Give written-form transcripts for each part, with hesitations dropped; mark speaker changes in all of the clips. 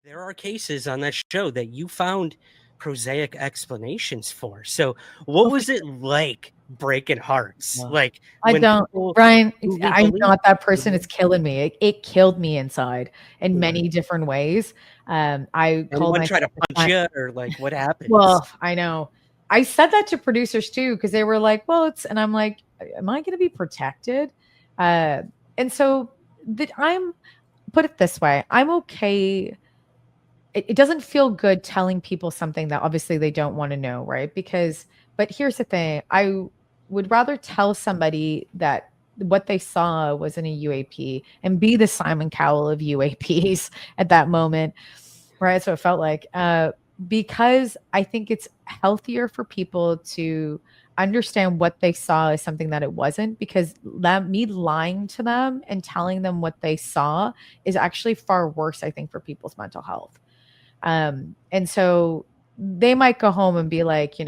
Speaker 1: There are cases on that show that you found prosaic explanations for. So, what
Speaker 2: Oh, for
Speaker 1: was it like breaking hearts?
Speaker 2: sure.
Speaker 1: Like
Speaker 2: I
Speaker 1: when
Speaker 2: don't,
Speaker 1: people
Speaker 2: Brian,
Speaker 1: truly
Speaker 2: I'm
Speaker 1: believe?
Speaker 2: not that person.
Speaker 1: Mhm.
Speaker 2: It's killing me. It killed me inside in
Speaker 1: Yeah.
Speaker 2: many different ways. I called
Speaker 1: Anyone try to
Speaker 2: myself
Speaker 1: punch you or like what happens?
Speaker 2: well, I know. I said that to producers too, because they were like, well, it's, and I'm like, am I going to be protected? Uh, and so that I'm, put it this way, I'm okay. It doesn't feel good telling people something that obviously they don't want to know, right? Because, but here's the thing, I would rather tell somebody that what they saw was in a UAP and be the Simon Cowell of UAPs at that moment, right? So it felt like, because I think it's healthier for people to understand what they saw as something that it wasn't, because me lying to them and telling them what they saw is actually far worse, I think, for people's mental health. And so they might go home and be like, I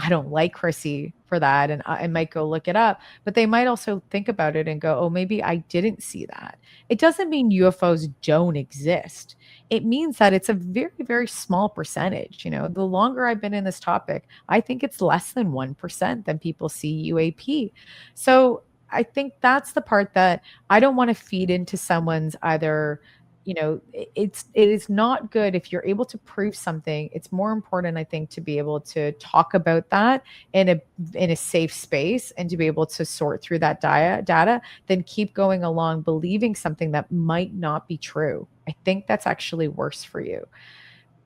Speaker 2: don't like Chrissy for that. And I might go look it up, but they might also think about it and go, oh, maybe I didn't see that. It doesn't mean UFOs don't exist. It means that it's a very, very small percentage. The longer I've been in this topic, I think it's less than 1% than people see UAP. So I think that's the part that I don't want to feed into someone's either. It is not good if you're able to prove something. It's more important, I think, to be able to talk about that in a safe space and to be able to sort through that data than keep going along believing something that might not be true. I think that's actually worse for you.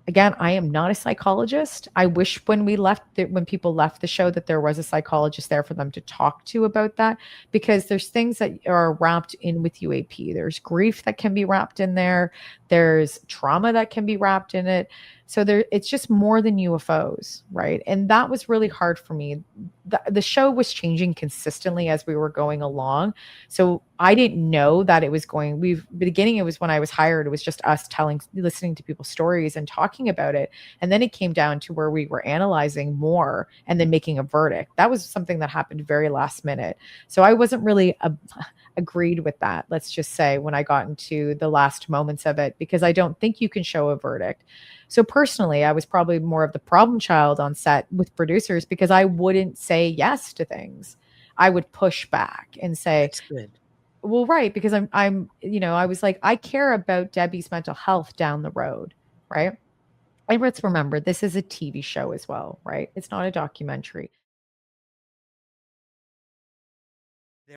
Speaker 2: Again, I am not a psychologist. I wish when people left the show, that there was a psychologist there for them to talk to about that, because there's things that are wrapped in with UAP. There's grief that can be wrapped in there. There's trauma that can be wrapped in it. So it's just more than UFOs, right? And that was really hard for me. The show was changing consistently as we were going along. So I didn't know that it was going. Beginning, it was when I was hired, it was just us listening to people's stories and talking about it. And then it came down to where we were analyzing more and then making a verdict. That was something that happened very last minute. So I wasn't really agreed with that, let's just say, when I got into the last moments of it, because I don't think you can show a verdict. So personally, I was probably more of the problem child on set with producers, because I wouldn't say yes to things. I would push back and say,
Speaker 1: That's good.
Speaker 2: well, right, because I was like, I care about Debbie's mental health down the road, right? And let's remember, this is a TV show as well, right? It's not a documentary.